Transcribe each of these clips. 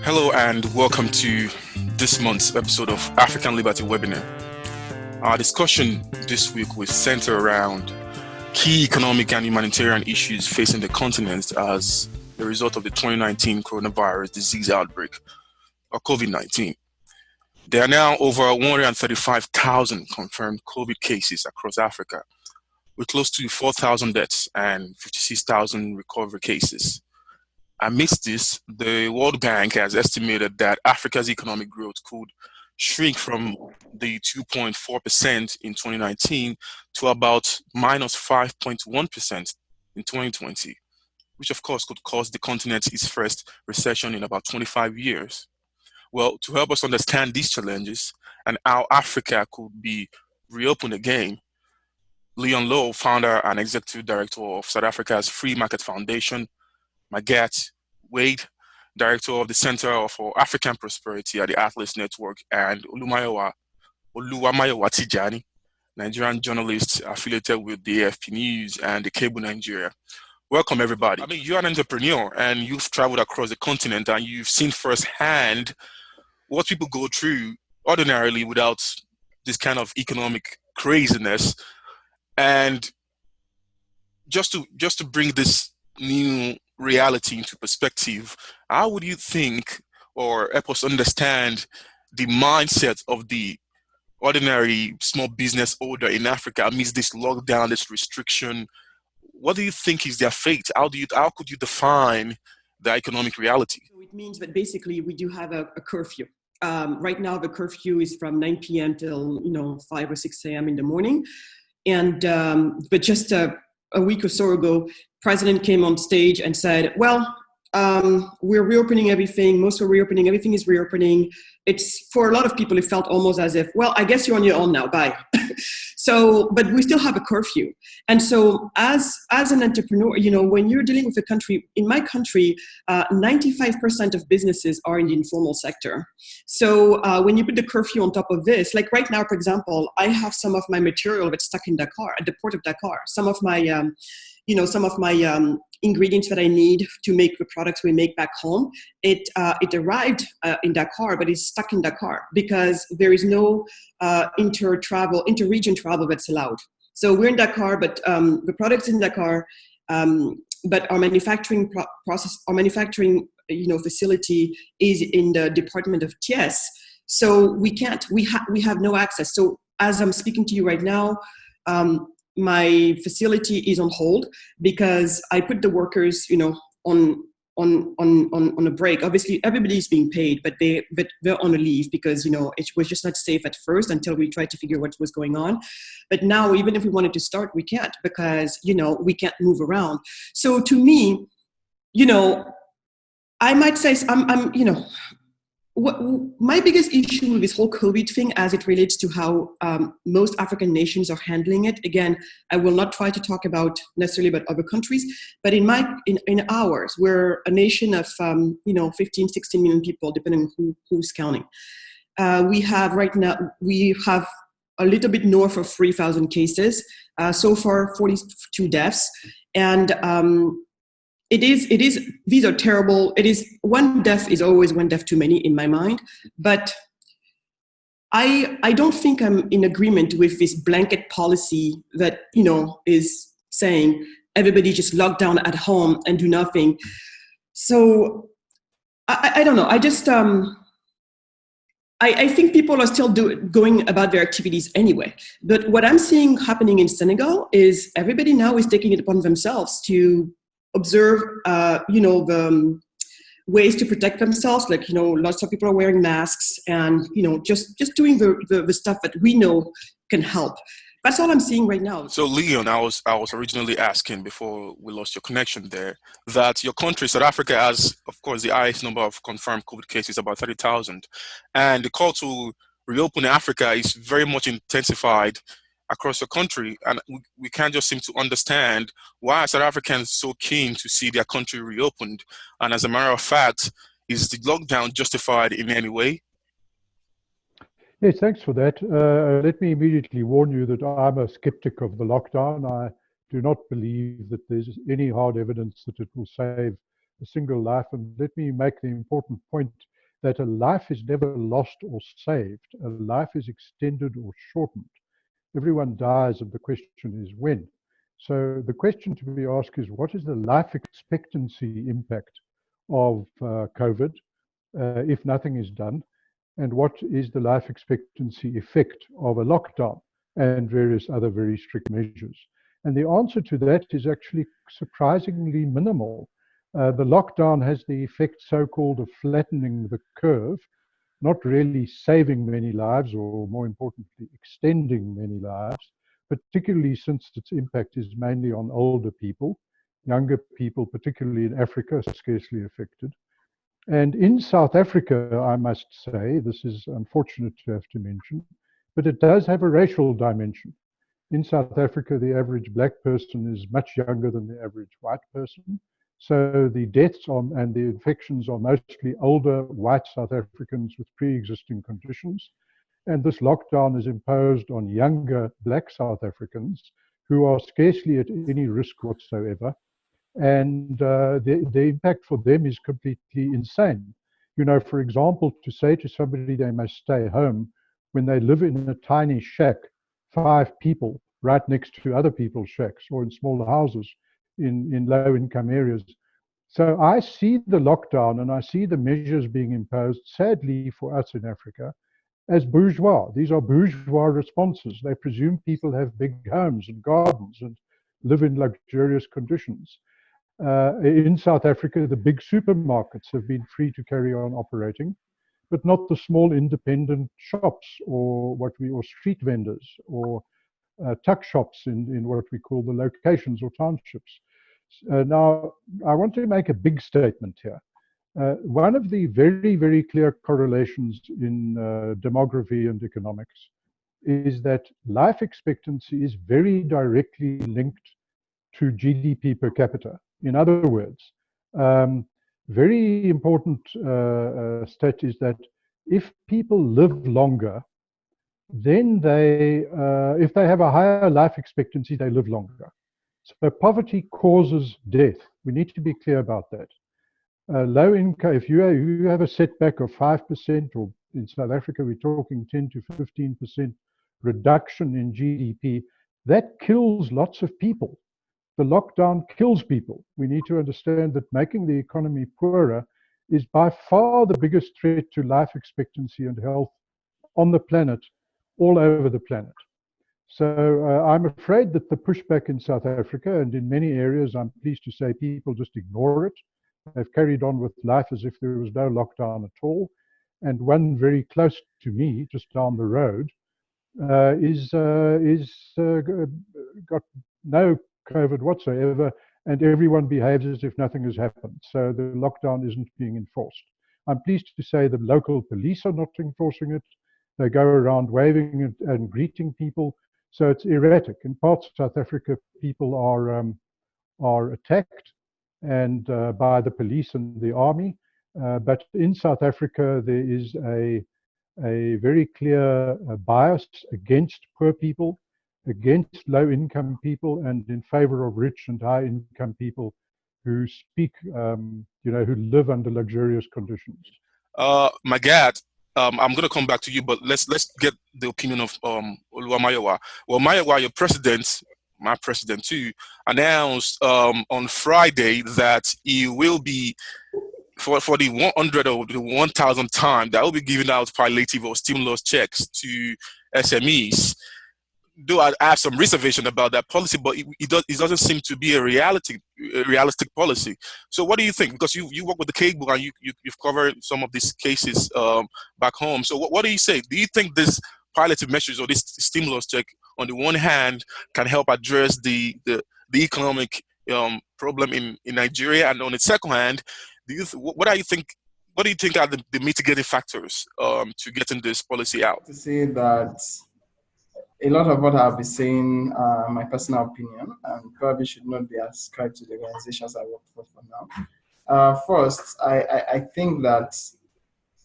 Hello and welcome to this month's episode of African Liberty Webinar. Our discussion this week will center around key economic and humanitarian issues facing the continent as a result of the 2019 coronavirus disease outbreak, or COVID-19. There are now over 135,000 confirmed COVID cases across Africa, with close to 4,000 deaths and 56,000 recovery cases. Amidst this, the World Bank has estimated that Africa's economic growth could shrink from the 2.4% in 2019 to about minus 5.1% in 2020, which of course could cause the continent its first recession in about 25 years. Well, to help us understand these challenges and how Africa could be reopened again, Louw, founder and executive director of South Africa's Free Market Foundation, Magatte, Wade, director of the Center for African Prosperity at the Atlas Network, and Oluwamayowa Tijani, Nigerian journalist affiliated with the AFP News and the Cable Nigeria. Welcome, everybody. I mean, you're an entrepreneur and you've traveled across the continent and you've seen firsthand what people go through ordinarily without this kind of economic craziness. And just to bring this new reality into perspective, how would you think or help us understand the mindset of the ordinary small business owner in Africa amidst this lockdown, this restriction? What do you think is their fate? How could you define the economic reality? So it means that basically we do have a curfew. Right now the curfew is from 9 p.m. till 5 or 6 a.m. in the morning. And but just a week or so ago, President came on stage and said, well, we're reopening everything. Most are reopening. Everything is reopening. It's, for a lot of people, it felt almost as if, well, I guess you're on your own now. Bye. So, but we still have a curfew. And so as an entrepreneur, when you're dealing with a country, in my country, 95% of businesses are in the informal sector. So when you put the curfew on top of this, like right now, for example, I have some of my material that's stuck in Dakar, at the port of Dakar. Some of my ingredients that I need to make the products we make back home, it arrived in Dakar, but it's stuck in Dakar because there is no inter-region travel that's allowed. So we're in Dakar, but the product's in Dakar, but our manufacturing facility is in the Department of TS. So we can't. We have no access. So as I'm speaking to you right now, my facility is on hold because I put the workers, on a break. Obviously, everybody's being paid, but they're on a leave because it was just not safe at first until we tried to figure what was going on. But now, even if we wanted to start, we can't because we can't move around. So to me, I might say my biggest issue with this whole COVID thing as it relates to how most African nations are handling it, again, I will not try to talk necessarily about other countries, but in ours, we're a nation of 15, 16 million people, depending on who's counting. We have a little bit north of 3,000 cases, so far 42 deaths, and these are terrible. One death is always one death too many in my mind, but I don't think I'm in agreement with this blanket policy that, is saying everybody just lock down at home and do nothing. So I don't know. I just, I think people are still going about their activities anyway. But what I'm seeing happening in Senegal is everybody now is taking it upon themselves to observe, the ways to protect themselves. Like, lots of people are wearing masks and, just doing the stuff that we know can help. That's all I'm seeing right now. So, Leon, I was originally asking before we lost your connection there that your country, South Africa, has, of course, the highest number of confirmed COVID cases, about 30,000. And the call to reopen Africa is very much intensified across the country, and we can't just seem to understand why South Africans so keen to see their country reopened. And as a matter of fact, is the lockdown justified in any way? Yes, thanks for that. Let me immediately warn you that I'm a skeptic of the lockdown. I do not believe that there's any hard evidence that it will save a single life. And let me make the important point that a life is never lost or saved. A life is extended or shortened. Everyone dies, and the question is when. So the question to be asked is, what is the life expectancy impact of COVID if nothing is done? And what is the life expectancy effect of a lockdown and various other very strict measures? And the answer to that is actually surprisingly minimal. The lockdown has the effect so-called of flattening the curve, not really saving many lives, or more importantly, extending many lives, particularly since its impact is mainly on older people. Younger people, particularly in Africa, are scarcely affected. And in South Africa, I must say, this is unfortunate to have to mention, but it does have a racial dimension. In South Africa, the average black person is much younger than the average white person. So the deaths and the infections are mostly older white South Africans with pre-existing conditions. And this lockdown is imposed on younger black South Africans who are scarcely at any risk whatsoever. And the impact for them is completely insane. You know, for example, to say to somebody they must stay home when they live in a tiny shack, 5 people right next to other people's shacks, or in smaller houses in low-income areas. So I see the lockdown and I see the measures being imposed, sadly for us in Africa, as bourgeois. These are bourgeois responses. They presume people have big homes and gardens and live in luxurious conditions. In South Africa, the big supermarkets have been free to carry on operating, but not the small independent shops or street vendors or tuck shops in what we call the locations or townships. Now, I want to make a big statement here. One of the very, very clear correlations in demography and economics is that life expectancy is very directly linked to GDP per capita. In other words, very important stat is that if people live longer, then if they have a higher life expectancy, they live longer. So poverty causes death. We need to be clear about that. Low income, if you have a setback of 5%, or in South Africa, we're talking 10 to 15% reduction in GDP, that kills lots of people. The lockdown kills people. We need to understand that making the economy poorer is by far the biggest threat to life expectancy and health on the planet, all over the planet. So I'm afraid that the pushback in South Africa and in many areas, I'm pleased to say, people just ignore it. They've carried on with life as if there was no lockdown at all. And one very close to me, just down the road, got no COVID whatsoever, and everyone behaves as if nothing has happened. So the lockdown isn't being enforced. I'm pleased to say the local police are not enforcing it. They go around waving and greeting people. So it's erratic. In parts of South Africa, people are attacked and by the police and the army. But in South Africa, there is a very clear bias against poor people, against low-income people, and in favor of rich and high-income people who speak, who live under luxurious conditions. Magatte, I'm going to come back to you, but let's get the opinion of Oluwamayowa. Well, Mayowa, your president, my president too, announced on Friday that he will be, for the 100 or the 1,000th time, that will be giving out palliative or stimulus checks to SMEs. Though I have some reservation about that policy, but it doesn't seem to be a realistic policy. So what do you think? Because you work with the cable and you've covered some of these cases back home. So what do you say? Do you think this palliative measures or this stimulus check, on the one hand, can help address the economic problem in Nigeria, and on the second hand, what do you think are the mitigating factors to getting this policy out? To say that a lot of what I'll be saying, my personal opinion, and probably should not be ascribed to the organizations I work for now. First, I think that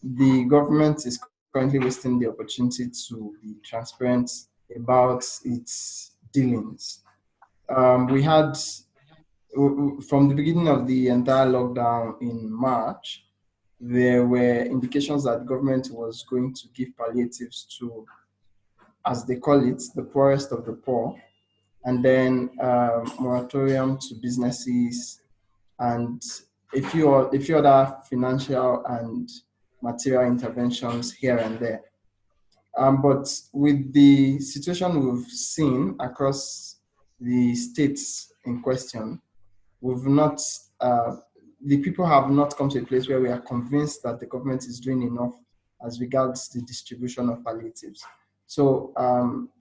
the government is currently wasting the opportunity to be transparent about its dealings. We had, from the beginning of the entire lockdown in March, there were indications that the government was going to give palliatives to, as they call it, the poorest of the poor, and then moratorium to businesses and a few other financial and material interventions here and there. But with the situation we've seen across the states in question, we've not, the people have not come to a place where we are convinced that the government is doing enough as regards the distribution of palliatives. So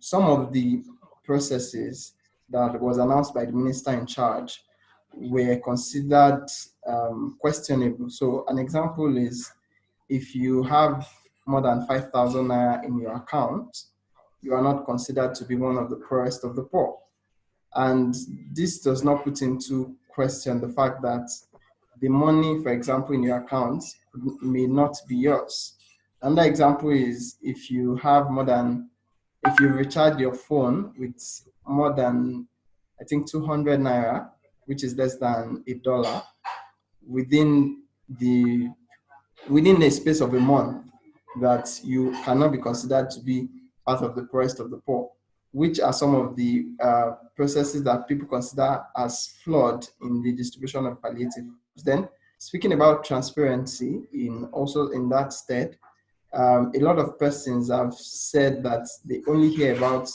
some of the processes that was announced by the minister in charge were considered questionable. So an example is, if you have more than 5,000 naira in your account, you are not considered to be one of the poorest of the poor. And this does not put into question the fact that the money, for example, in your account may not be yours. Another example is, if you recharge your phone with more than, I think, 200 naira, which is less than $1, within a space of a month, that you cannot be considered to be part of the poorest of the poor, which are some of the processes that people consider as flawed in the distribution of palliatives. Then, speaking about transparency, also in that state, a lot of persons have said that they only hear about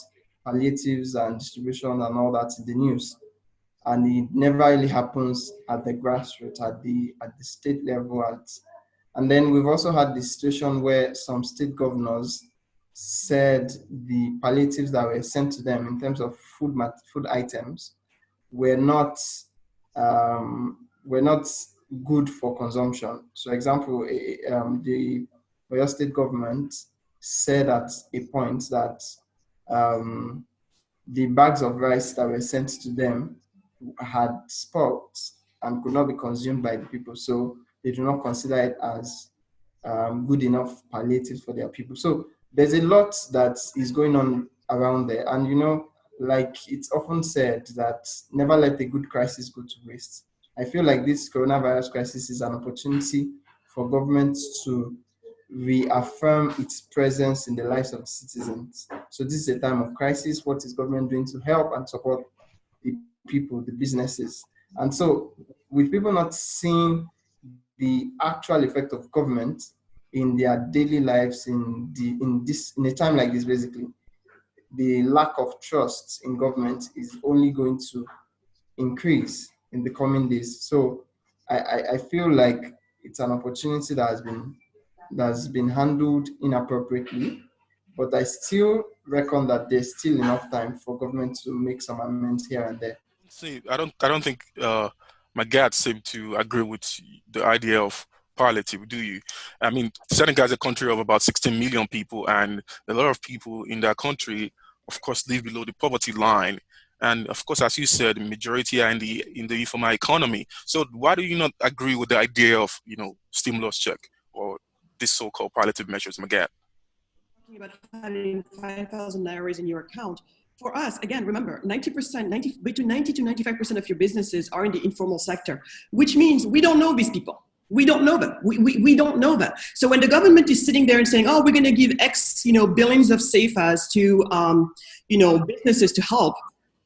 palliatives and distribution and all that in the news, and it never really happens at the grassroots, at the state level. And then we've also had the situation where some state governors said the palliatives that were sent to them in terms of food items were not good for consumption. So, example, the Oyo state government said at a point that the bags of rice that were sent to them had spoiled and could not be consumed by the people, so they do not consider it as good enough palliatives for their people. So there's a lot that is going on around there. And, like it's often said, that never let a good crisis go to waste. I feel like this coronavirus crisis is an opportunity for government to reaffirm its presence in the lives of the citizens. So this is a time of crisis. What is government doing to help and support the people, the businesses? And so, with people not seeing the actual effect of government in their daily lives in a time like this, basically, the lack of trust in government is only going to increase in the coming days. So I feel like it's an opportunity that has been handled inappropriately, but I still reckon that there's still enough time for government to make some amendments here and there. See, I don't think Magatte seemed to agree with the idea of palliative, do you? I mean, Senegal is a country of about 16 million people, and a lot of people in that country, of course, live below the poverty line. And of course, as you said, the majority are in the informal economy. So why do you not agree with the idea of, stimulus check or this so-called palliative measures, Magatte? Talking about having 5,000 naira in your account. For us, again, remember, between 90 to 95% of your businesses are in the informal sector, which means we don't know these people. We don't know them. We don't know them. So when the government is sitting there and saying, "Oh, we're going to give X, billions of SEFAs to, businesses to help,"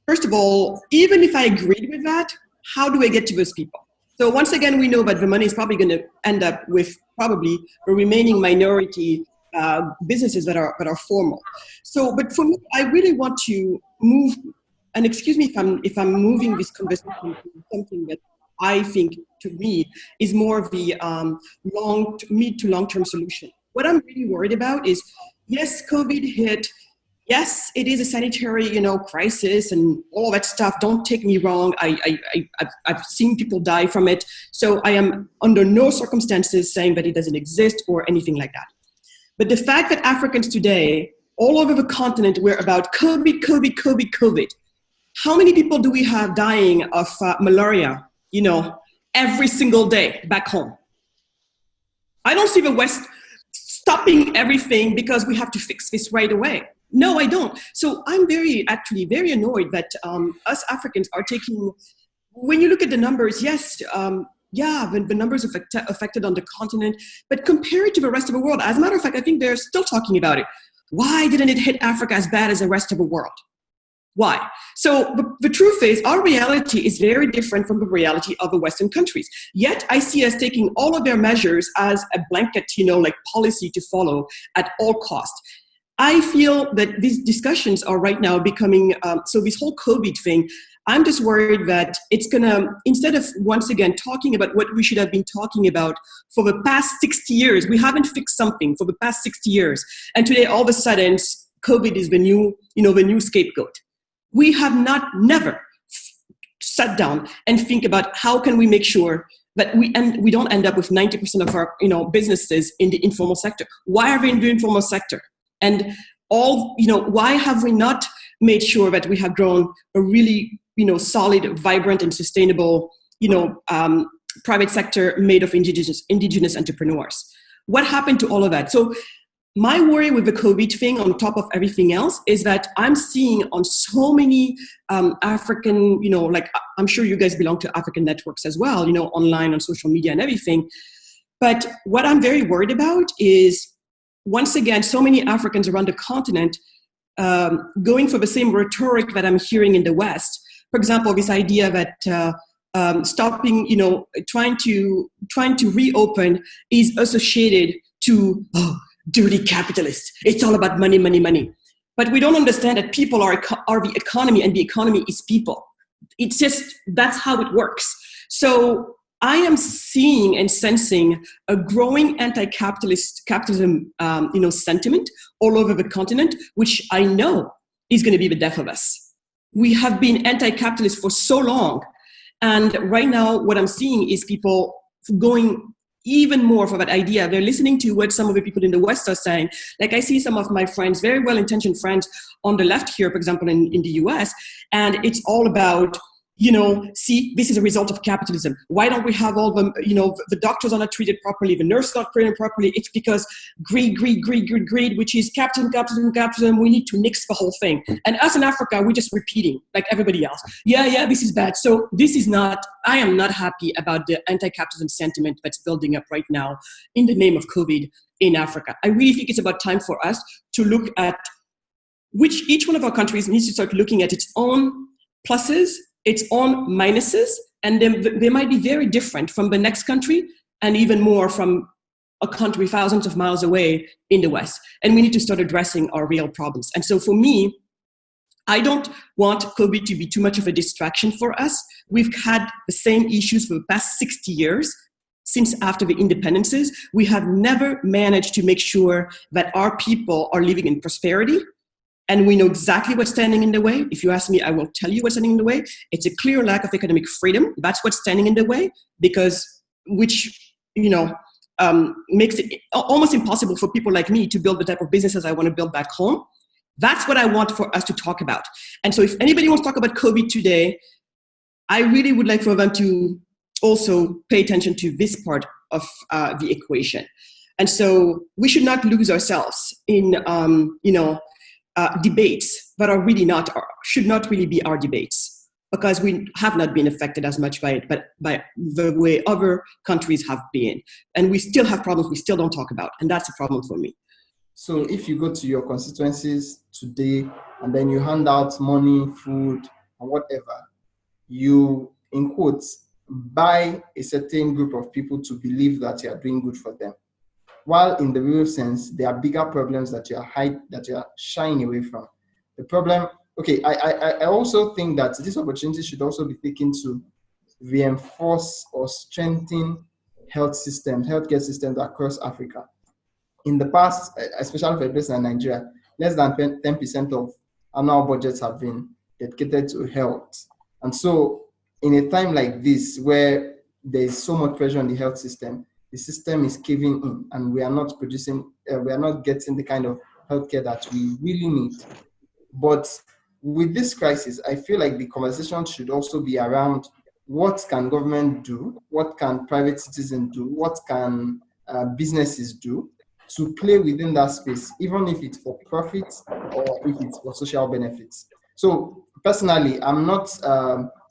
first of all, even if I agreed with that, how do I get to those people? So once again, we know that the money is probably going to end up with probably a remaining minority businesses that are formal. So, but for me, I really want to move, and excuse me if I'm moving this conversation to something that I think, to me, is more of the mid to long-term solution. What I'm really worried about is, yes, COVID hit. Yes, it is a sanitary, crisis and all that stuff. Don't take me wrong. I've seen people die from it. So I am under no circumstances saying that it doesn't exist or anything like that. But the fact that Africans today, all over the continent, we're about COVID. How many people do we have dying of malaria, every single day back home? I don't see the West stopping everything because we have to fix this right away. No, I don't. So I'm actually very annoyed that us Africans are taking, when you look at the numbers, yes, the numbers affected on the continent, but compared to the rest of the world, as a matter of fact, I think they're still talking about it. Why didn't it hit Africa as bad as the rest of the world? Why? So the truth is, our reality is very different from the reality of the Western countries. Yet I see us taking all of their measures as a blanket, like policy to follow at all costs. I feel that these discussions are right now becoming, so this whole COVID thing, I'm just worried that it's gonna, instead of once again talking about what we should have been talking about for the past 60 years, we haven't fixed something for the past 60 years. And today, all of a sudden, COVID is the new scapegoat. We have never sat down and think about how can we make sure that we don't end up with 90% of our businesses in the informal sector. Why are we in the informal sector? And why have we not made sure that we have grown a really solid, vibrant, and sustainable private sector made of indigenous entrepreneurs? What happened to all of that? So my worry with the COVID thing, on top of everything else, is that I'm seeing on so many African, I'm sure you guys belong to African networks as well, online on social media and everything. But what I'm very worried about is, once again, so many Africans around the continent going for the same rhetoric that I'm hearing in the West. For example, this idea that stopping, trying to reopen is associated to dirty capitalists. It's all about money, money, money. But we don't understand that people are the economy, and the economy is people. It's just, that's how it works. So I am seeing and sensing a growing capitalism, sentiment all over the continent, which I know is going to be the death of us. We have been anti-capitalist for so long. And right now, what I'm seeing is people going even more for that idea. They're listening to what some of the people in the West are saying. Like, I see some of my friends, very well-intentioned friends on the left here, for example, in the US, and it's all about, see, this is a result of capitalism. Why don't we have all the doctors are not treated properly, the nurses not treated properly? It's because greed, which is capitalism. We need to nix the whole thing. And us in Africa, we're just repeating like everybody else. Yeah, this is bad. So I am not happy about the anti-capitalism sentiment that's building up right now in the name of COVID in Africa. I really think it's about time for us to look at which each one of our countries needs to start looking at its own pluses, its own minuses, and then they might be very different from the next country, and even more from a country thousands of miles away in the West. And we need to start addressing our real problems. And so for me, I don't want COVID to be too much of a distraction for us. We've had the same issues for the past 60 years. Since after the independences, we have never managed to make sure that our people are living in prosperity. And we know exactly what's standing in the way. If you ask me, I will tell you what's standing in the way. It's a clear lack of economic freedom. That's what's standing in the way, which makes it almost impossible for people like me to build the type of businesses I want to build back home. That's what I want for us to talk about. And so if anybody wants to talk about COVID today, I really would like for them to also pay attention to this part of the equation. And so we should not lose ourselves in, debates that are really should not really be our debates, because we have not been affected as much by it, but by the way other countries have been. And we still have problems we still don't talk about. And that's a problem for me. So if you go to your constituencies today and then you hand out money, food, and whatever, you, in quotes, buy a certain group of people to believe that you are doing good for them. While in the real sense, there are bigger problems that you are shying away from. The problem, okay, I also think that this opportunity should also be taken to reinforce or strengthen healthcare systems across Africa. In the past, especially for a place like Nigeria, less than 10% of annual budgets have been dedicated to health. And so in a time like this, where there is so much pressure on the health system, the system is caving in, and we are not getting the kind of healthcare that we really need. But with this crisis, I feel like the conversation should also be around what can government do, what can private citizens do, what can businesses do to play within that space, even if it's for profit or if it's for social benefits. So personally, I'm not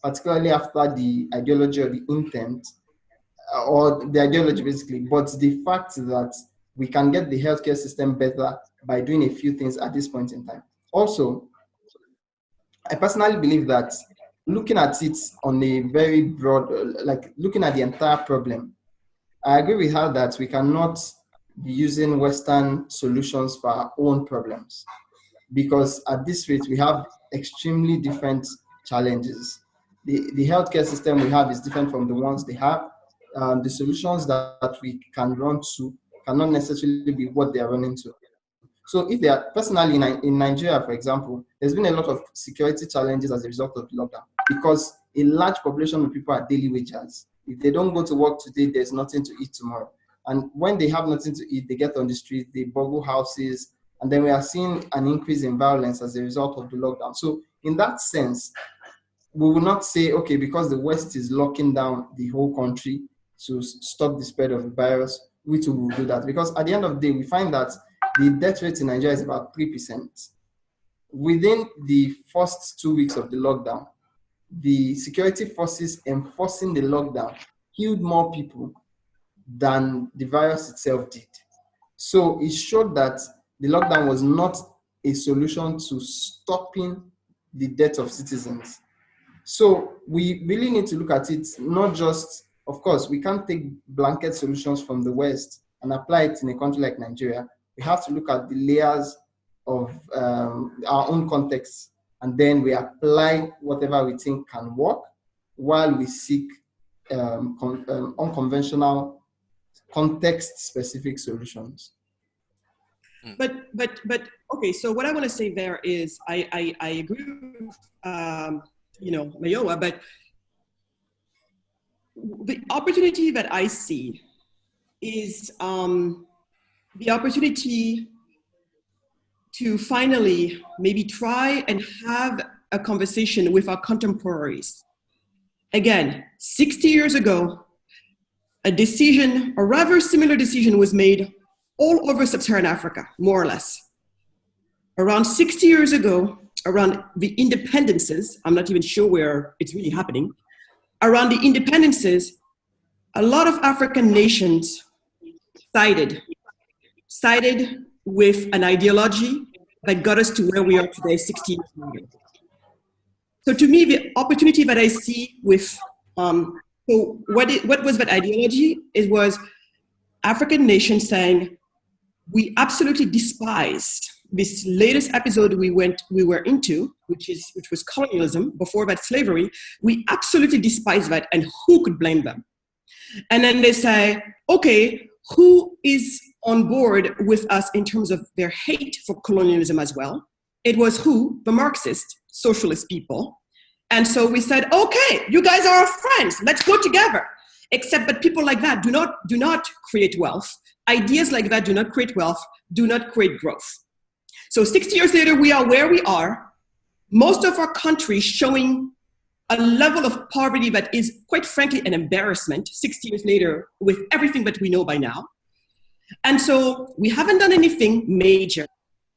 particularly after the ideology or the intent, or the ideology basically, but the fact that we can get the healthcare system better by doing a few things at this point in time. Also, I personally believe that looking at it on a very broad, like looking at the entire problem, I agree with her that we cannot be using Western solutions for our own problems, because at this rate, we have extremely different challenges. The healthcare system we have is different from the ones they have. The solutions that we can run to cannot necessarily be what they are running to. So if they are, personally in Nigeria, for example, there's been a lot of security challenges as a result of the lockdown, because a large population of people are daily wagers. If they don't go to work today, there's nothing to eat tomorrow. And when they have nothing to eat, they get on the street, they burgle houses, and then we are seeing an increase in violence as a result of the lockdown. So in that sense, we will not say, okay, because the West is locking down the whole country to stop the spread of the virus, we too will do that. Because at the end of the day, we find that the death rate in Nigeria is about 3%. Within the first 2 weeks of the lockdown, the security forces enforcing the lockdown killed more people than the virus itself did. So it showed that the lockdown was not a solution to stopping the death of citizens. So we really need to look at it, not just, of course, we can't take blanket solutions from the West and apply it in a country like Nigeria. We have to look at the layers of our own context, and then we apply whatever we think can work while we seek unconventional, context-specific solutions. But okay. So what I want to say there is, I agree with Mayowa, but the opportunity that I see is the opportunity to finally maybe try and have a conversation with our contemporaries. Again, 60 years ago, a decision, a rather similar decision, was made all over sub-Saharan Africa, more or less. Around 60 years ago, around the independences, I'm not even sure where it's really happening, around the independences, a lot of African nations sided with an ideology that got us to where we are today, 60 years later. So to me, the opportunity that I see with, so what was that ideology? It was African nations saying, we absolutely despise this latest episode we were into, which was colonialism, before that slavery. We absolutely despise that, and who could blame them? And then they say, okay, who is on board with us in terms of their hate for colonialism as well? It was who? The Marxist, socialist people. And so we said, okay, you guys are our friends, let's go together. Except that people like that do not create wealth. Ideas like that do not create wealth, do not create growth. So 60 years later, we are where we are. Most of our countries showing a level of poverty that is, quite frankly, an embarrassment 60 years later with everything that we know by now. And so we haven't done anything major.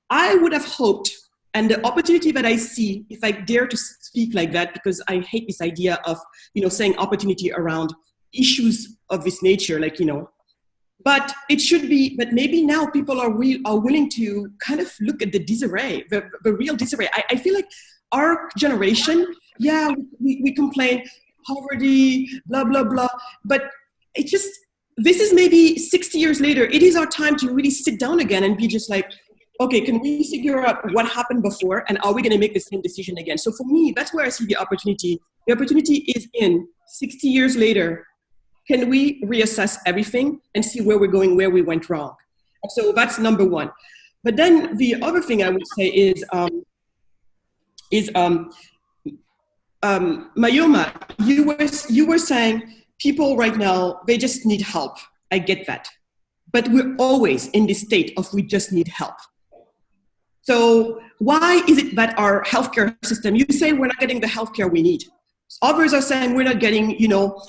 I would have hoped, and the opportunity that I see, if I dare to speak like that, because I hate this idea of, saying opportunity around issues of this nature, but it should be that maybe now people are willing to kind of look at the disarray, the real disarray. I feel like our generation, yeah, we complain, poverty, blah, blah, blah, but it just, this is maybe 60 years later, it is our time to really sit down again and be just like, okay, can we figure out what happened before, and are we going to make the same decision again? So for me, that's where I see the opportunity. The opportunity is in 60 years later, can we reassess everything and see where we're going, where we went wrong? So that's number one. But then the other thing I would say is Mayoma, you were saying people right now, they just need help. I get that. But we're always in this state of we just need help. So why is it that our healthcare system, you say we're not getting the healthcare we need. Others are saying we're not getting,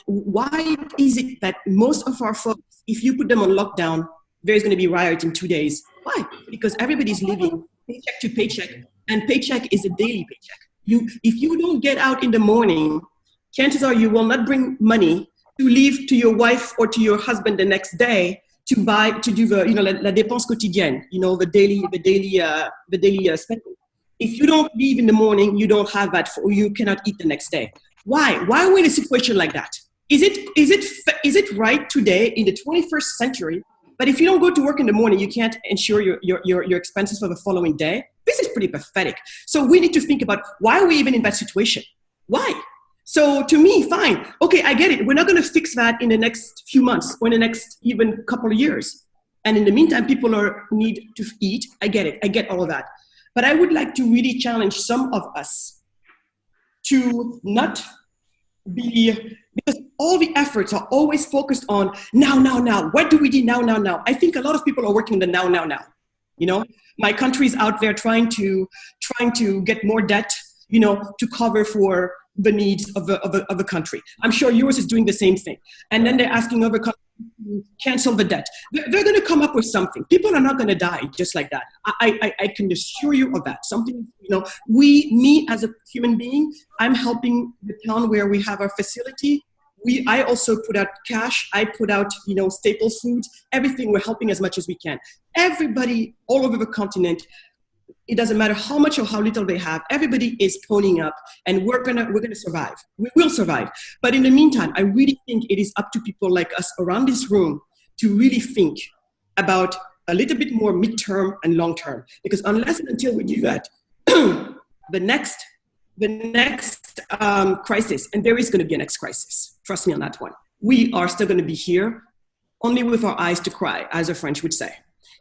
why is it that most of our folks, if you put them on lockdown, there's going to be riot in 2 days. Why? Because everybody's living paycheck to paycheck, and paycheck is a daily paycheck. If you don't get out in the morning, chances are you will not bring money to leave to your wife or to your husband the next day to do the, la dépense quotidienne, the daily spending. If you don't leave in the morning, you don't have that, or you cannot eat the next day. Why? Why are we in a situation like that? Is it right today in the 21st century? But if you don't go to work in the morning, you can't ensure your expenses for the following day. This is pretty pathetic. So we need to think about, why are we even in that situation? Why? So to me, fine. Okay, I get it. We're not going to fix that in the next few months or in the next even couple of years. And in the meantime, people need to eat. I get it. I get all of that. But I would like to really challenge some of us to not be, because all the efforts are always focused on now. What do we do now? I think a lot of people are working the now. My country's out there trying to get more debt, to cover for the needs of the country. I'm sure yours is doing the same thing. And then they're asking other countries to cancel the debt. They're going to come up with something. People are not going to die just like that. I can assure you of that. Something, me as a human being, I'm helping the town where we have our facility. I also put out cash. I put out, staple foods, everything. We're helping as much as we can. Everybody all over the continent, it doesn't matter how much or how little they have. Everybody is ponying up, and we're gonna survive. We will survive. But in the meantime, I really think it is up to people like us around this room to really think about a little bit more midterm and long term. Because unless and until we do that, the next crisis, and there is going to be a next crisis. Trust me on that one. We are still going to be here, only with our eyes to cry, as the French would say.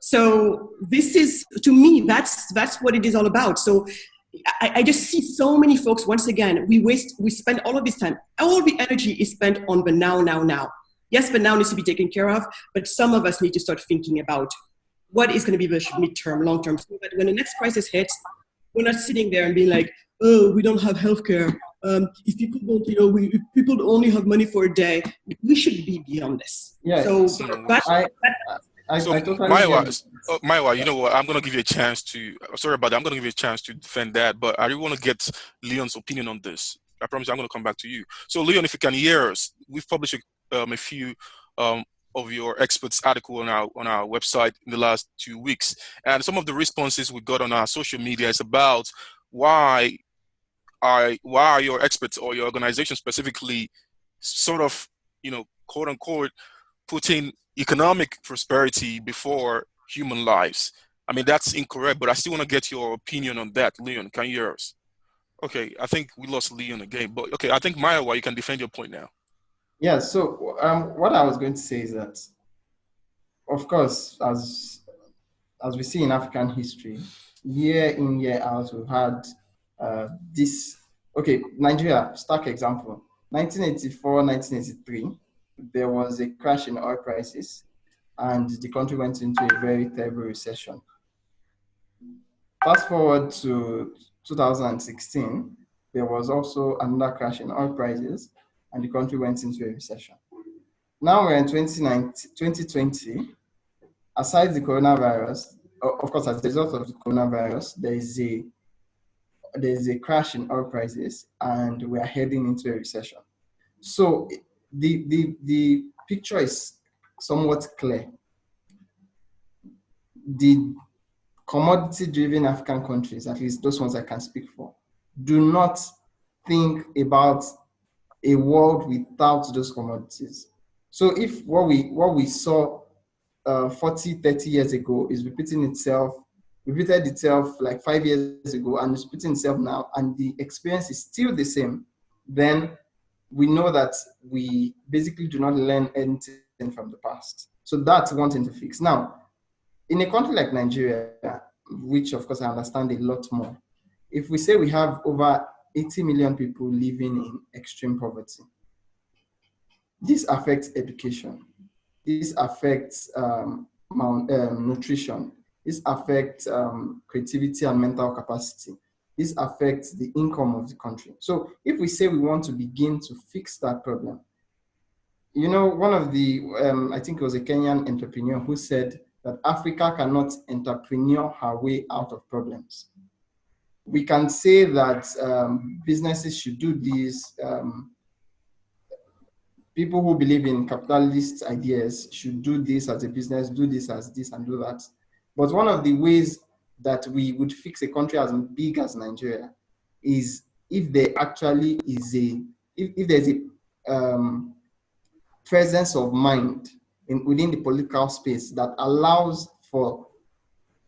So this is, to me, that's what it is all about. So I just see so many folks, once again, we spend all of this time, all the energy is spent on the now. Yes, the now needs to be taken care of, but some of us need to start thinking about what is going to be the midterm, long term, so that when the next crisis hits, we're not sitting there and being like, oh, we don't have healthcare. If people don't, if people only have money for a day, we should be beyond this. Yeah. So I totally Mayowa, you know what? I'm going to give you a chance to, sorry about that. I'm going to give you a chance to defend that, but I really want to get Leon's opinion on this. I promise you, I'm going to come back to you. So Leon, if you can hear us, we've published a few of your experts article on our website in the last 2 weeks. And some of the responses we got on our social media is about why are your experts or your organization specifically sort of, quote unquote, putting economic prosperity before human lives. I mean, that's incorrect, but I still want to get your opinion on that. Leon, can you hear us? Okay, I think we lost Leon again, but okay, I think Mayowa, you can defend your point now. Yeah, so what I was going to say is that, of course, as we see in African history, year in, year out, we've had Nigeria, stark example. 1984, 1983, there was a crash in oil prices, and the country went into a very terrible recession. Fast forward to 2016, there was also another crash in oil prices, and the country went into a recession. Now we're in 2020. Aside the coronavirus, of course, as a result of the coronavirus, there is a crash in oil prices, and we are heading into a recession. So the picture is somewhat clear. The commodity-driven African countries, at least those ones I can speak for, do not think about a world without those commodities. So if what we saw 40, 30 years ago is repeated itself like 5 years ago, and it's repeating itself now, and the experience is still the same, then we know that we basically do not learn anything from the past. So that's one thing to fix. Now, in a country like Nigeria, which of course I understand a lot more, if we say we have over 80 million people living in extreme poverty, this affects education, this affects nutrition, this affects creativity and mental capacity, this affects the income of the country. So if we say we want to begin to fix that problem, one of the, I think it was a Kenyan entrepreneur who said that Africa cannot entrepreneur her way out of problems. We can say that businesses should do this. People who believe in capitalist ideas should do this as a business, do this as this, and do that. But one of the ways that we would fix a country as big as Nigeria is if there actually is if there's a presence of mind within the political space that allows for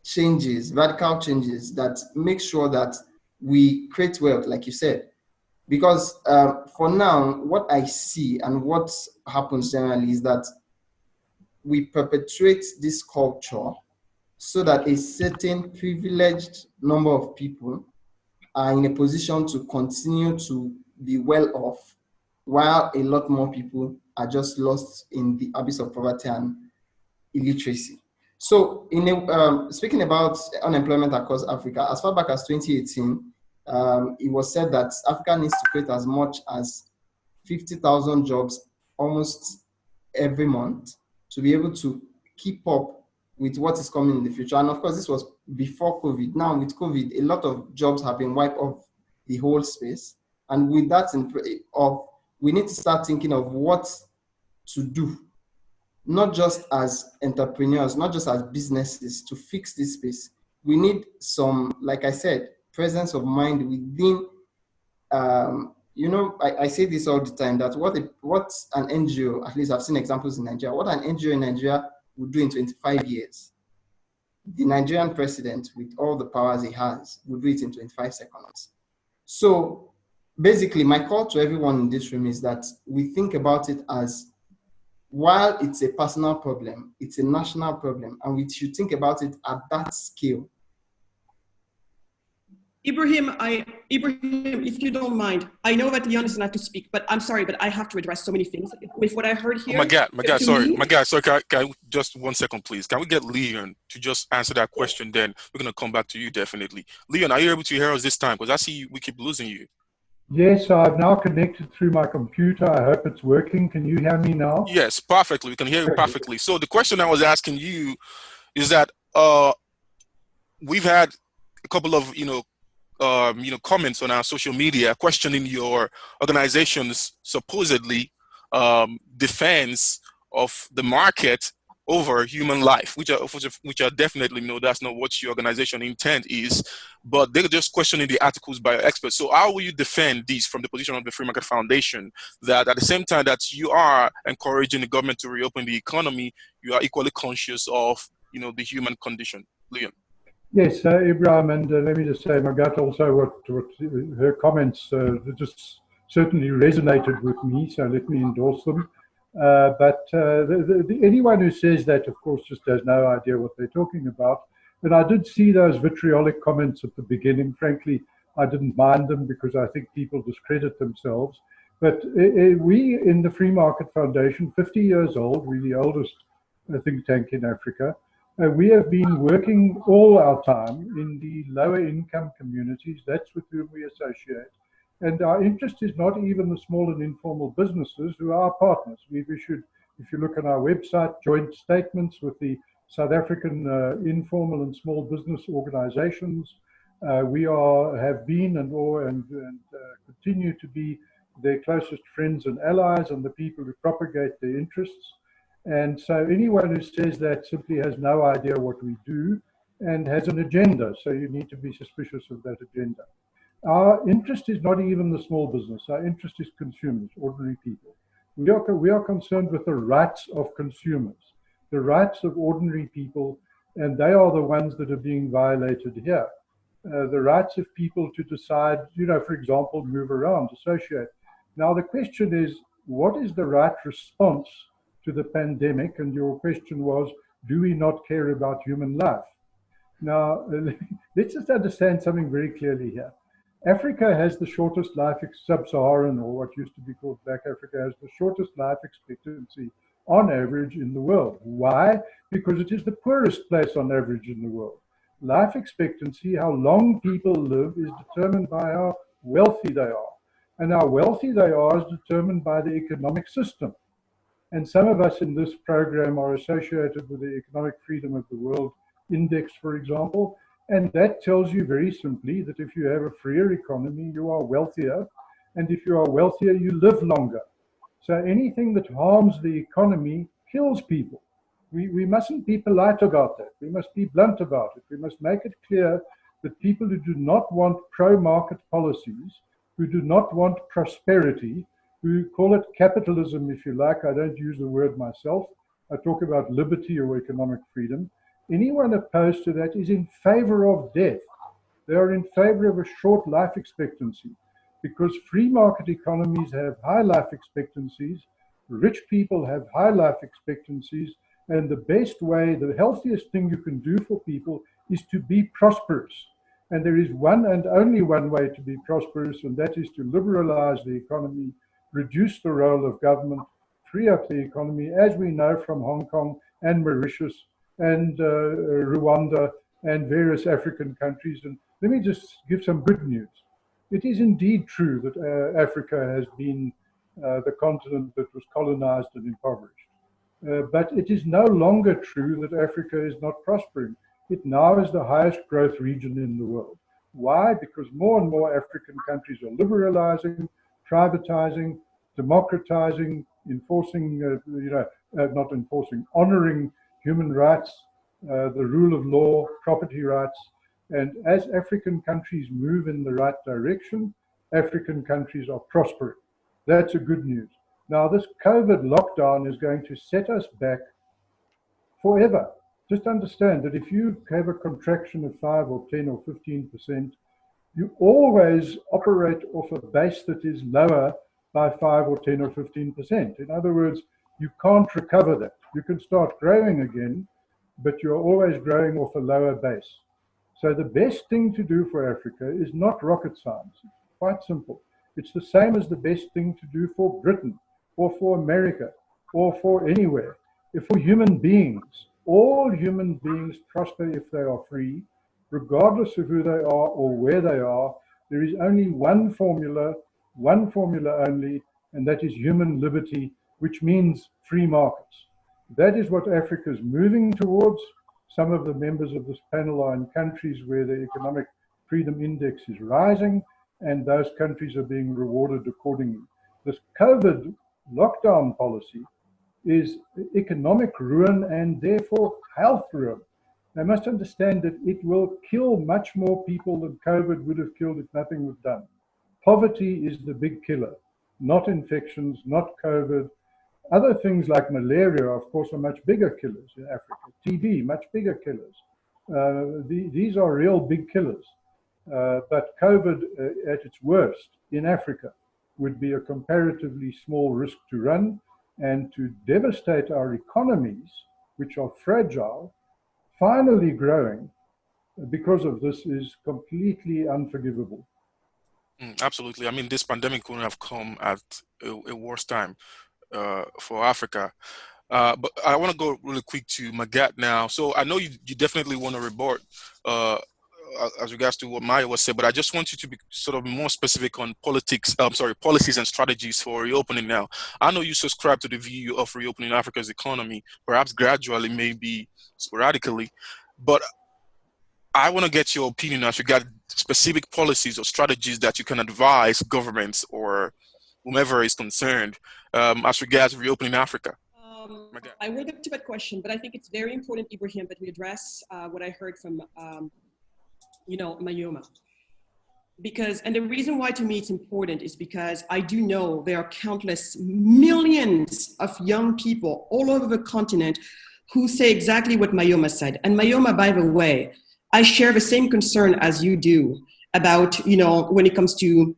changes, radical changes that make sure that we create wealth, like you said. Because for now, what I see and what happens generally is that we perpetuate this culture so that a certain privileged number of people are in a position to continue to be well off, while a lot more people are just lost in the abyss of poverty and illiteracy. So, speaking about unemployment across Africa, as far back as 2018, it was said that Africa needs to create as much as 50,000 jobs almost every month to be able to keep up with what is coming in the future. And of course, this was before COVID. Now with COVID, a lot of jobs have been wiped off the whole space. And with that, we need to start thinking of what to do, not just as entrepreneurs, not just as businesses, to fix this space. We need some, like I said, presence of mind within, I say this all the time, that what an NGO, at least I've seen examples in Nigeria, what an NGO in Nigeria would do in 25 years, the Nigerian president, with all the powers he has, would do it in 25 seconds. So basically, my call to everyone in this room is that we think about it as, while it's a personal problem, it's a national problem, and we should think about it at that scale. Ibrahim, if you don't mind, I know that Leon doesn't have to speak, but I'm sorry, but I have to address so many things with what I heard here. Magatte, sorry, can just 1 second, please. Can we get Leon to just answer that question? Then we're going to come back to you, definitely. Leon, are you able to hear us this time? Because I see we keep losing you. Yes, I've now connected through my computer. I hope it's working. Can you hear me now? Yes, perfectly. We can hear you perfectly. So the question I was asking you is that we've had a couple of, comments on our social media questioning your organization's supposedly defense of the market over human life, which I definitely know that's not what your organization intent is, but they're just questioning the articles by experts. So how will you defend these from the position of the Free Market Foundation, that at the same time that you are encouraging the government to reopen the economy, you are equally conscious of, the human condition? Leon. Yes, Ibrahim, and let me just say, Magatte, also what her comments just certainly resonated with me, so let me endorse them. But anyone who says that, of course, just has no idea what they're talking about. And I did see those vitriolic comments at the beginning. Frankly, I didn't mind them because I think people discredit themselves. But we in the Free Market Foundation, 50 years old, we're the oldest think tank in Africa. We have been working all our time in the lower income communities. That's with whom we associate. And our interest is not even the small and informal businesses who are our partners. We've issued, if you look on our website, joint statements with the South African informal and small business organizations. We have been and continue to be their closest friends and allies and the people who propagate their interests. And so anyone who says that simply has no idea what we do and has an agenda. So you need to be suspicious of that agenda. Our interest is not even the small business. Our interest is consumers, ordinary people. We are concerned with the rights of consumers, the rights of ordinary people, and they are the ones that are being violated here. The rights of people to decide, for example, move around, associate. Now the question is, what is the right response to the pandemic? And your question was, do we not care about human life? Now, let's just understand something very clearly here. Africa has the shortest life, sub-Saharan, or what used to be called Black Africa, has the shortest life expectancy on average in the world. Why? Because it is the poorest place on average in the world. Life expectancy, how long people live, is determined by how wealthy they are. And how wealthy they are is determined by the economic system. And some of us in this program are associated with the Economic Freedom of the World Index, for example. And that tells you very simply that if you have a freer economy, you are wealthier. And if you are wealthier, you live longer. So anything that harms the economy kills people. We mustn't be polite about that. We must be blunt about it. We must make it clear that people who do not want pro-market policies, who do not want prosperity, who call it capitalism, if you like. I don't use the word myself. I talk about liberty or economic freedom. Anyone opposed to that is in favor of death. They are in favor of a short life expectancy, because free market economies have high life expectancies, rich people have high life expectancies, and the best way, the healthiest thing you can do for people is to be prosperous. And there is one and only one way to be prosperous, and that is to liberalize the economy, reduce the role of government, free up the economy, as we know from Hong Kong and Mauritius and Rwanda and various African countries. And let me just give some good news. It is indeed true that Africa has been the continent that was colonized and impoverished. But it is no longer true that Africa is not prospering. It now is the highest growth region in the world. Why? Because more and more African countries are liberalizing, privatizing, democratizing, enforcing, not enforcing, honoring human rights, the rule of law, property rights. And as African countries move in the right direction, African countries are prospering. That's a good news. Now, this COVID lockdown is going to set us back forever. Just understand that if you have a contraction of 5 or 10 or 15%, you always operate off a base that is lower by 5 or 10 or 15%. In other words, you can't recover that. You can start growing again, but you're always growing off a lower base. So the best thing to do for Africa is not rocket science. It's quite simple. It's the same as the best thing to do for Britain or for America or for anywhere. If for human beings, all human beings prosper if they are free, regardless of who they are or where they are. There is only one formula only, and that is human liberty, which means free markets. That is what Africa is moving towards. Some of the members of this panel are in countries where the economic freedom index is rising, and those countries are being rewarded accordingly. This COVID lockdown policy is economic ruin and therefore health ruin. They must understand that it will kill much more people than COVID would have killed if nothing was done. Poverty is the big killer, not infections, not COVID. Other things like malaria, of course, are much bigger killers in Africa. TB, much bigger killers. These are real big killers. But COVID, at its worst, in Africa, would be a comparatively small risk to run, and to devastate our economies, which are fragile, finally growing because of this is completely unforgivable. Absolutely. I mean, this pandemic couldn't have come at a worse time for Africa. But I want to go really quick to Magatte now. So I know you definitely want to rebut as regards to what Mayowa said, but I just want you to be sort of more specific on policies and strategies for reopening now. I know you subscribe to the view of reopening Africa's economy, perhaps gradually, maybe sporadically, but I want to get your opinion as regards specific policies or strategies that you can advise governments or whomever is concerned as regards reopening Africa. I will get to that question, but I think it's very important, Ibrahim, that we address what I heard from Mayoma. And the reason why to me it's important is because I do know there are countless millions of young people all over the continent who say exactly what Mayoma said. And Mayoma, by the way, I share the same concern as you do about, when it comes to,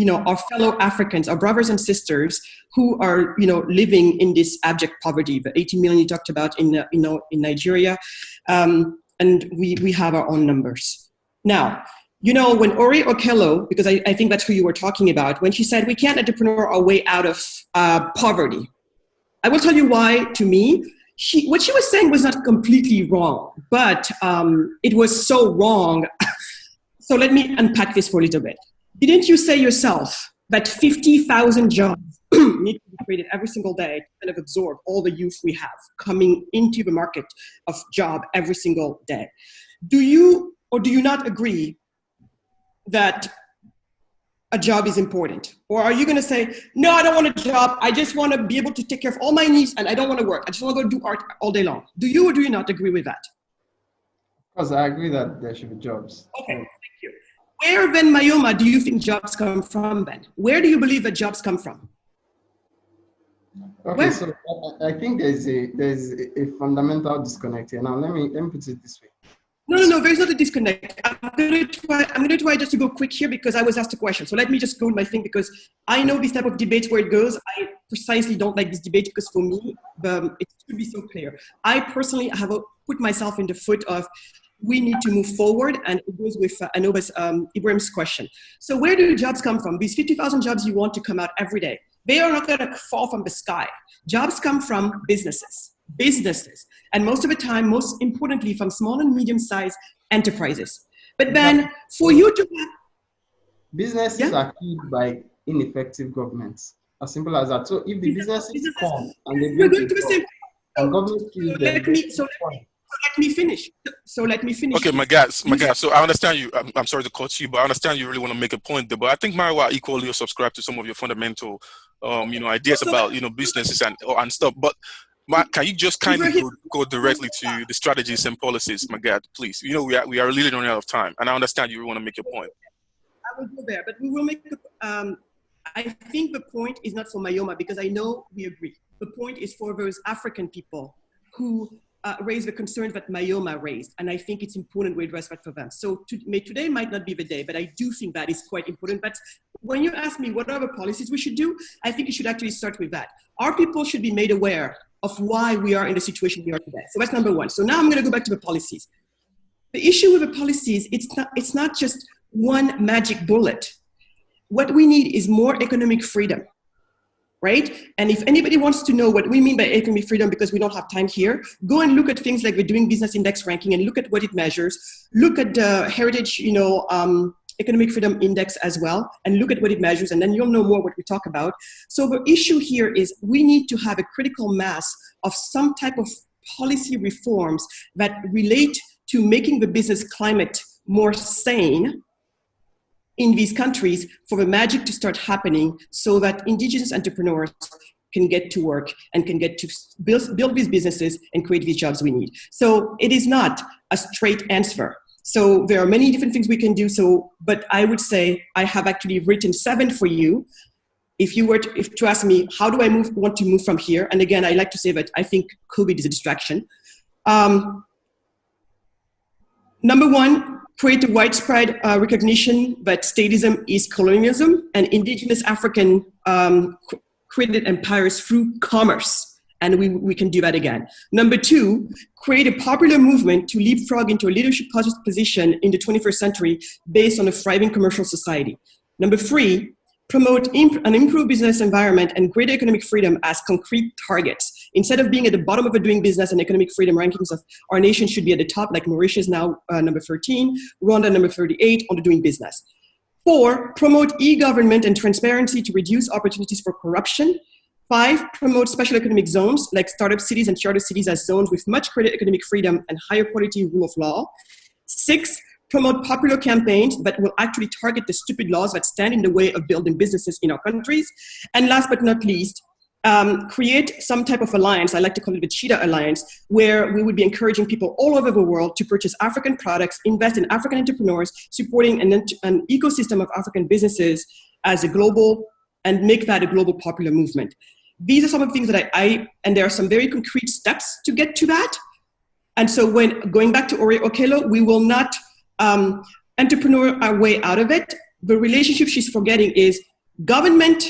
our fellow Africans, our brothers and sisters who are, living in this abject poverty, the 80 million you talked about in Nigeria. And we have our own numbers. Now, when Ori Okello, because I think that's who you were talking about, when she said we can't entrepreneur our way out of poverty, I will tell you why, to me, what she was saying was not completely wrong, but it was so wrong. So let me unpack this for a little bit. Didn't you say yourself that 50,000 jobs need to be created every single day to kind of absorb all the youth we have coming into the market of job every single day. Do you or do you not agree that a job is important? Or are you going to say, no, I don't want a job. I just want to be able to take care of all my needs and I don't want to work. I just want to go do art all day long. Do you or do you not agree with that? Of course, I agree that there should be jobs. Okay, thank you. Where then, Mayoma, do you think jobs come from then? Where do you believe that jobs come from? Okay, Where? so I think there's a fundamental disconnect here. Now, let me put it this way. No, there's not a disconnect. I'm going to try just to go quick here because I was asked a question. So let me just go with my thing because I know this type of debate where it goes. I precisely don't like this debate because for me, it should be so clear. I personally have put myself in the foot of we need to move forward, and it goes with Ibrahim's question. So where do jobs come from? These 50,000 jobs you want to come out every day, they are not going to fall from the sky. Jobs come from businesses, and most of the time, most importantly, from small and medium-sized enterprises. But then for you to have... Businesses are killed by ineffective governments. As simple as that. So if the businesses come and they build and government kills them... Let me finish. Okay, Magatte. So I understand you. I'm sorry to cut you, but I understand you really want to make a point there. But I think Mariwa equally subscribe to some of your fundamental, ideas about businesses and stuff. But can you just kind of go directly to the strategies and policies, Magatte, please? We are really running out of time, and I understand you really want to make your point. I will go there, but we will make. I think the point is not for Mayoma because I know we agree. The point is for those African people who raise the concerns that Mayoma raised, and I think it's important we address that for them. So today might not be the day, but I do think that is quite important. But when you ask me what are the policies we should do, I think it should actually start with that. Our people should be made aware of why we are in the situation we are today. So that's number one. So now I'm going to go back to the policies. The issue with the policies, it's not just one magic bullet. What we need is more economic freedom. Right? And if anybody wants to know what we mean by economic freedom, because we don't have time here, go and look at things like the Doing Business Index ranking and look at what it measures. Look at the Heritage, Economic Freedom Index as well, and look at what it measures, and then you'll know more what we talk about. So the issue here is we need to have a critical mass of some type of policy reforms that relate to making the business climate more sane in these countries for the magic to start happening so that indigenous entrepreneurs can get to work and can get to build these businesses and create these jobs we need. So it is not a straight answer. So there are many different things we can do. But I would say I have actually written 7 for you. If you were to ask me, how do I want to move from here? And again, I like to say that I think COVID is a distraction. Number one, create a widespread recognition that statism is colonialism and indigenous African created empires through commerce. And we can do that again. Number 2, create a popular movement to leapfrog into a leadership position in the 21st century based on a thriving commercial society. Number 3, promote an improved business environment and greater economic freedom as concrete targets. Instead of being at the bottom of the doing business and economic freedom rankings of our nation should be at the top, like Mauritius now number 13, Rwanda number 38 on the doing business. 4, promote e-government and transparency to reduce opportunities for corruption. 5, promote special economic zones like startup cities and charter cities as zones with much greater economic freedom and higher quality rule of law. 6, promote popular campaigns that will actually target the stupid laws that stand in the way of building businesses in our countries. And last but not least, create some type of alliance, I like to call it the Cheetah Alliance, where we would be encouraging people all over the world to purchase African products, invest in African entrepreneurs, supporting an ecosystem of African businesses as a global, and make that a global popular movement. These are some of the things that and there are some very concrete steps to get to that. And so when going back to Ore Okello, we will not entrepreneur our way out of it. The relationship she's forgetting is government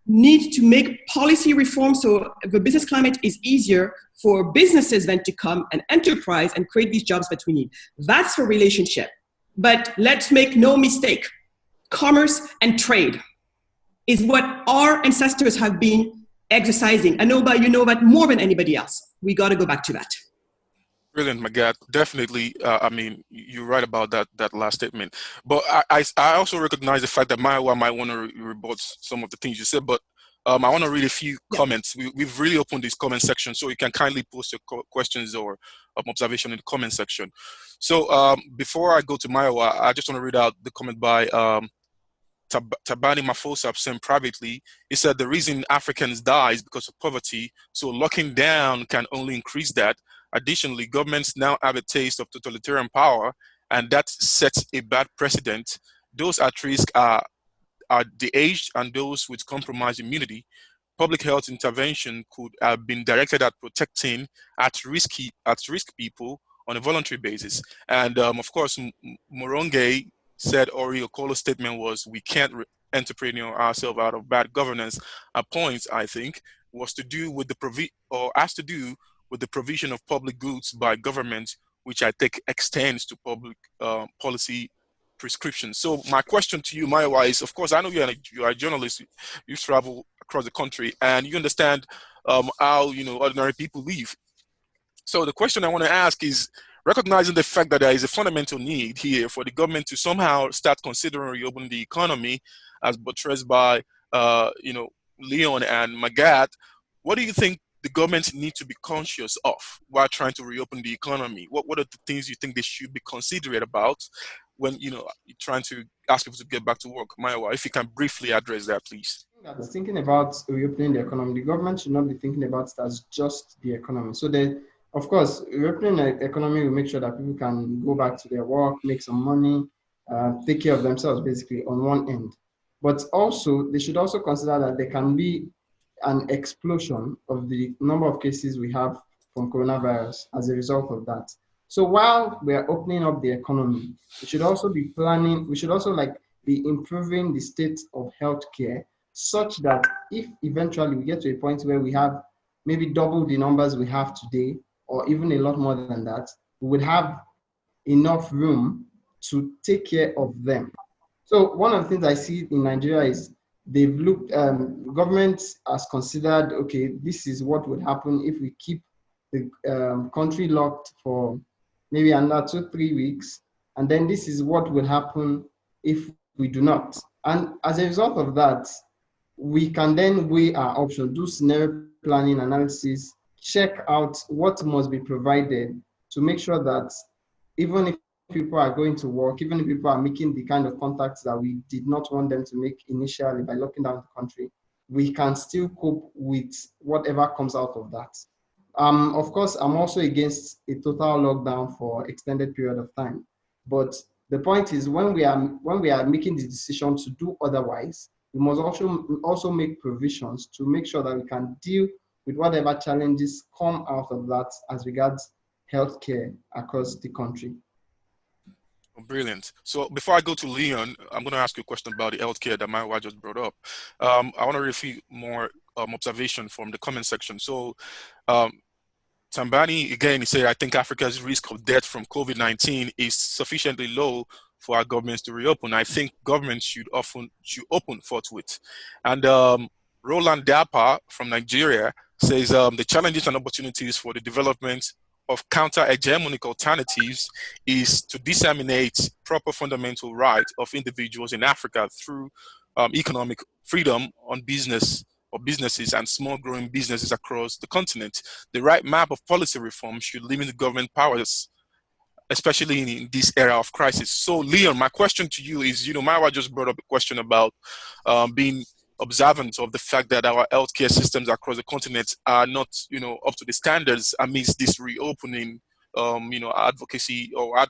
needs to make policy reforms so the business climate is easier for businesses then to come and enterprise and create these jobs that we need. That's the relationship. But let's make no mistake, commerce and trade is what our ancestors have been exercising. I know, but you know that more than anybody else. We got to go back to that. Brilliant, Magatte. Definitely. I mean, you're right about that last statement. But I also recognize the fact that Mayowa might want to rebut some of the things you said. But I want to read a few comments. We've really opened this comment section, so you can kindly post your questions or observation in the comment section. So before I go to Mayowa, I just want to read out the comment by Tijani Mafosa sent privately. He said the reason Africans die is because of poverty, so locking down can only increase that. Additionally, governments now have a taste of totalitarian power, and that sets a bad precedent. Those at risk are the aged and those with compromised immunity. Public health intervention could have been directed at protecting at-risk people on a voluntary basis. And of course, Moronge said Ori Okolo's statement was, we can't entrepreneur ourselves out of bad governance. A point, I think, was to do with has to do with the provision of public goods by government, which I think extends to public policy prescriptions. So my question to you, Mayowa, is, of course, I know you are a journalist, you travel across the country, and you understand how ordinary people live. So the question I want to ask is, recognizing the fact that there is a fundamental need here for the government to somehow start considering reopening the economy, as buttressed by Leon and Magatte, what do you think the government need to be conscious of while trying to reopen the economy? What are the things you think they should be considerate about when you're trying to ask people to get back to work? Mayowa, if you can briefly address that, please. Thinking about reopening the economy, the government should not be thinking about it as just the economy. So of course, reopening the economy will make sure that people can go back to their work, make some money, take care of themselves, basically, on one end. But also, they should also consider that there can be an explosion of the number of cases we have from coronavirus as a result of that. So while we are opening up the economy, we should also be planning, we should also be improving the state of healthcare such that if eventually we get to a point where we have maybe double the numbers we have today, or even a lot more than that, we would have enough room to take care of them. So one of the things I see in Nigeria is they've looked, government has considered, okay, this is what would happen if we keep the country locked for maybe another 2-3 weeks. And then this is what will happen if we do not. And as a result of that, we can then weigh our options, do scenario planning analysis, check out what must be provided to make sure that even if people are going to work, even if people are making the kind of contacts that we did not want them to make initially by locking down the country, we can still cope with whatever comes out of that. Of course, I'm also against a total lockdown for extended period of time. But the point is, when we are making the decision to do otherwise, we must also make provisions to make sure that we can deal with whatever challenges come out of that as regards healthcare across the country. Brilliant. So before I go to Leon, I'm going to ask you a question about the healthcare that Mayowa just brought up. I want to read a few more observation from the comment section. So Tambani, again, he said, I think Africa's risk of death from COVID-19 is sufficiently low for our governments to reopen. I think governments should open forthwith. And Roland Dapa from Nigeria says the challenges and opportunities for the development of counter-hegemonic alternatives is to disseminate proper fundamental rights of individuals in Africa through economic freedom on businesses and small growing businesses across the continent. The right map of policy reform should limit the government powers, especially in this era of crisis. So Leon, my question to you is, Mayowa just brought up a question about being observant of the fact that our healthcare systems across the continent are not, up to the standards amidst this reopening, advocacy or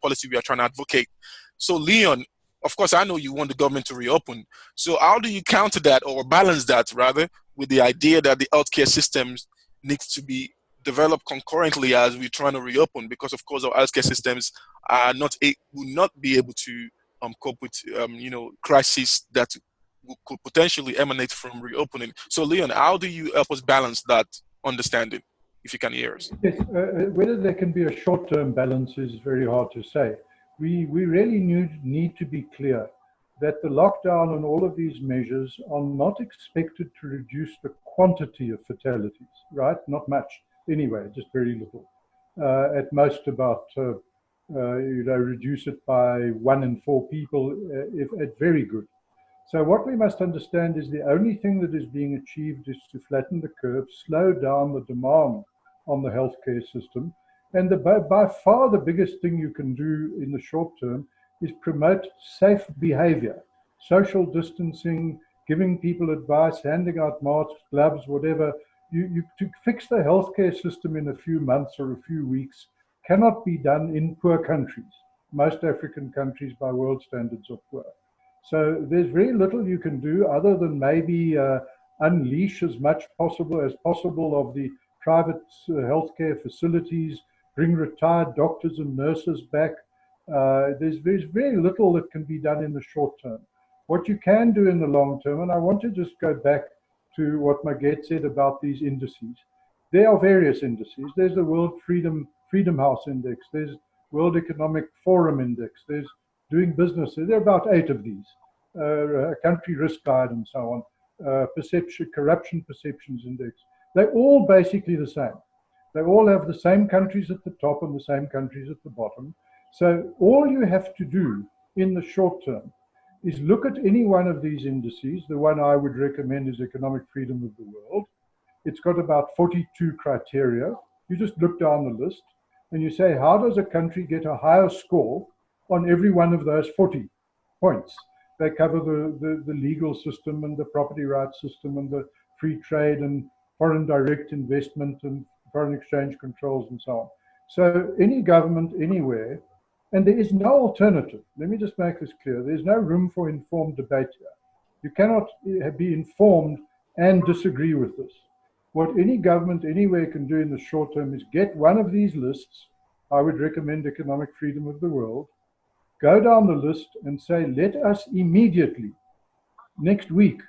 policy we are trying to advocate. So Leon, of course, I know you want the government to reopen. So how do you counter that or balance that rather with the idea that the healthcare systems needs to be developed concurrently as we're trying to reopen? Because of course our healthcare systems are will not be able to cope with crises that could potentially emanate from reopening. So Leon, how do you help us balance that understanding, if you can hear us? Yes, whether there can be a short-term balance is very hard to say. We really need to be clear that the lockdown and all of these measures are not expected to reduce the quantity of fatalities, right? Not much anyway, just very little. at most about, reduce it by 1 in 4 people, if at very good. So what we must understand is the only thing that is being achieved is to flatten the curve, slow down the demand on the healthcare system. And by far the biggest thing you can do in the short term is promote safe behavior, social distancing, giving people advice, handing out masks, gloves, whatever. To fix the healthcare system in a few months or a few weeks cannot be done in poor countries. Most African countries by world standards are poor. So there's very little you can do other than maybe unleash as much as possible of the private healthcare facilities, bring retired doctors and nurses back. There's very little that can be done in the short term. What you can do in the long term, and I want to just go back to what Magatte said about these indices. There are various indices. There's the World Freedom House Index. There's World Economic Forum Index. There's Doing Business. There are about 8 of these. Country Risk Guide and so on. Corruption Perceptions Index. They're all basically the same. They all have the same countries at the top and the same countries at the bottom. So all you have to do in the short term is look at any one of these indices. The one I would recommend is Economic Freedom of the World. It's got about 42 criteria. You just look down the list and you say, how does a country get a higher score on every one of those 40 points? They cover the legal system and the property rights system and the free trade and foreign direct investment and foreign exchange controls and so on. So any government anywhere, and there is no alternative. Let me just make this clear. There's no room for informed debate here. You cannot be informed and disagree with this. What any government anywhere can do in the short term is get one of these lists. I would recommend Economic Freedom of the World. Go down the list and say, let us immediately, next week,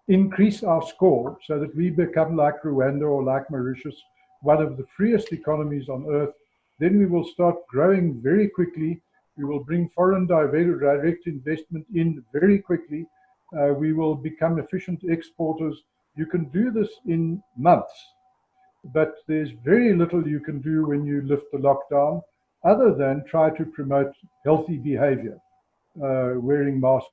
increase our score so that we become like Rwanda or like Mauritius, one of the freest economies on earth. Then we will start growing very quickly. We will bring foreign direct investment in very quickly. We will become efficient exporters. You can do this in months, but there's very little you can do when you lift the lockdown other than try to promote healthy behavior, wearing masks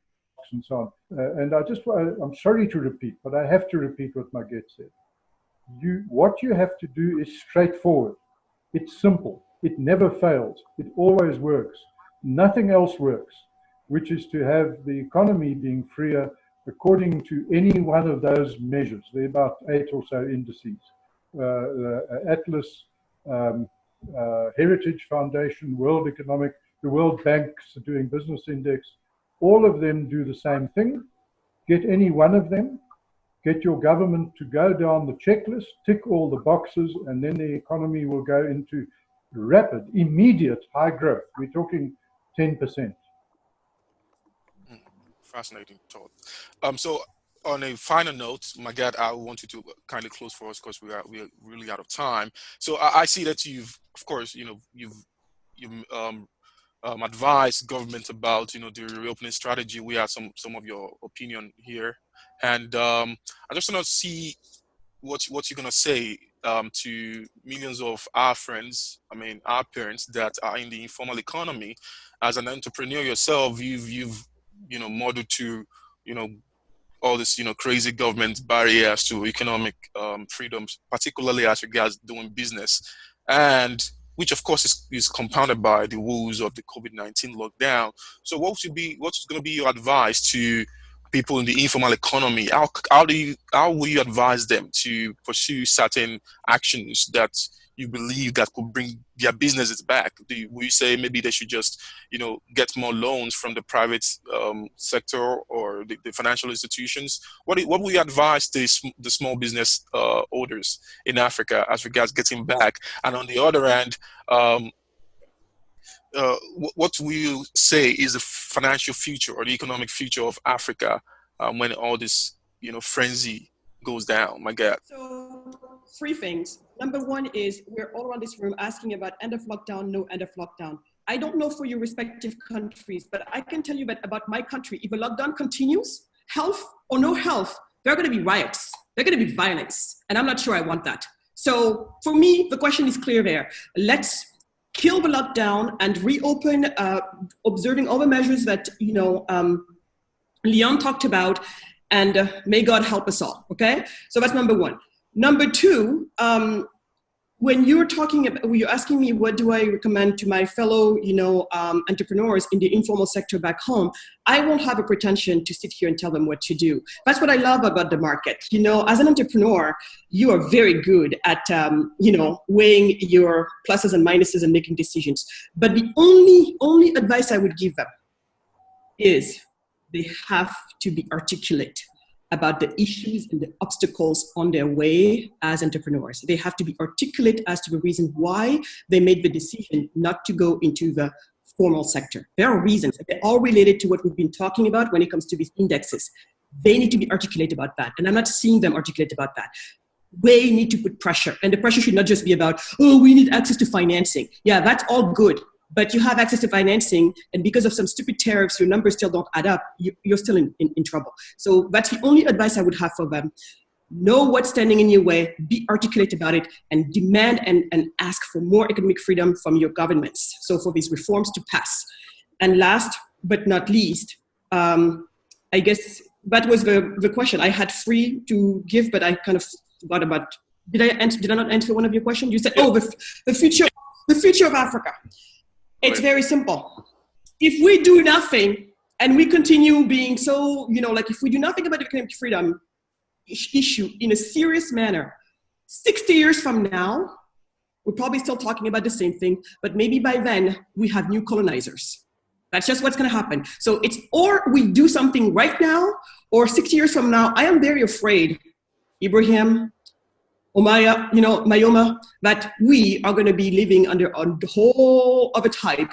and so on. And I'm sorry to repeat, but I have to repeat what Magatte said. What you have to do is straightforward. It's simple. It never fails. It always works. Nothing else works, which is to have the economy being freer according to any one of those measures. There are about 8 or so indices. Atlas, Heritage Foundation, World Economic, the World Bank's Doing Business Index, all of them do the same thing. Get any one of them, get your government to go down the checklist, tick all the boxes, and then the economy will go into rapid, immediate high growth. We're talking 10%. Fascinating thought. So on a final note, Magatte, I want you to kindly close for us because we are really out of time. So I see that you've advised government about the reopening strategy. We have some of your opinion here, and I just want to see what you're gonna say to millions of our friends, our parents that are in the informal economy. As an entrepreneur yourself, you've modeled to all this crazy government barriers to economic freedoms, particularly as regards doing business, and which of course is compounded by the woes of the COVID-19 lockdown. So what's going to be your advice to people in the informal economy? How will you advise them to pursue certain actions that you believe that could bring their businesses back? Will you say maybe they should just get more loans from the private sector or the financial institutions? What will you advise the small business owners in Africa as regards getting back? And on the other hand, what will you say is the financial future or the economic future of Africa when all this frenzy goes down? Magatte. So 3 things. Number 1 is we're all around this room asking about end of lockdown, no end of lockdown. I don't know for your respective countries, but I can tell you that about my country, if a lockdown continues, health or no health, there are going to be riots. There are going to be violence. And I'm not sure I want that. So for me, the question is clear there. Let's kill the lockdown and reopen, observing all the measures that, Leon talked about, and may God help us all, okay? So that's number one. Number two, when you're asking me what do I recommend to my fellow, entrepreneurs in the informal sector back home, I won't have a pretension to sit here and tell them what to do. That's what I love about the market. As an entrepreneur, you are very good at, weighing your pluses and minuses and making decisions. But the only advice I would give them is they have to be articulate about the issues and the obstacles on their way as entrepreneurs. They have to be articulate as to the reason why they made the decision not to go into the formal sector. There are reasons. They're all related to what we've been talking about when it comes to these indexes. They need to be articulate about that. And I'm not seeing them articulate about that. We need to put pressure. And the pressure should not just be about, we need access to financing. Yeah, that's all good. But you have access to financing, and because of some stupid tariffs, your numbers still don't add up, you're still in trouble. So that's the only advice I would have for them. Know what's standing in your way, be articulate about it, and demand and ask for more economic freedom from your governments. So for these reforms to pass. And last but not least, I guess that was the question. I had 3 to give, but I kind of forgot about, did I not answer one of your questions? You said, the future of Africa. It's very simple. If we do nothing and we continue being so, if we do nothing about the economic freedom issue in a serious manner, 60 years from now, we're probably still talking about the same thing, but maybe by then we have new colonizers. That's just what's going to happen. So it's or we do something right now, or 60 years from now. I am very afraid, Ibrahim, Mayoma, that we are going to be living under a whole other type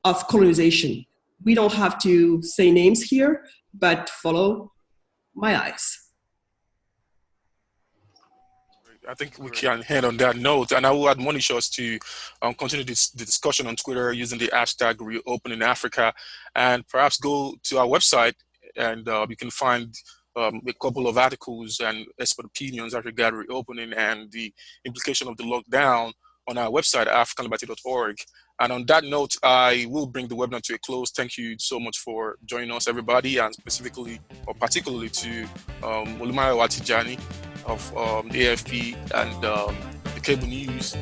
of colonization. We don't have to say names here, but follow my eyes. I think we can end on that note, and I will admonish us to continue the discussion on Twitter using the hashtag #ReopeningAfrica, and perhaps go to our website, and you can find a couple of articles and expert opinions as regard reopening and the implication of the lockdown on our website, africanliberty.org. And on that note, I will bring the webinar to a close. Thank you so much for joining us, everybody, and particularly to Oluwamayowa Tijani of the AFP and the Cable News,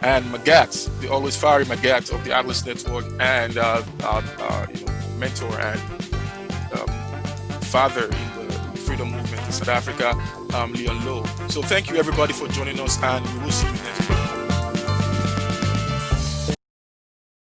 and Magatte, the always fiery Magatte of the Atlas Network, and our mentor and father in the freedom movement in South Africa, Louw. So thank you, everybody, for joining us, and we will see you next week.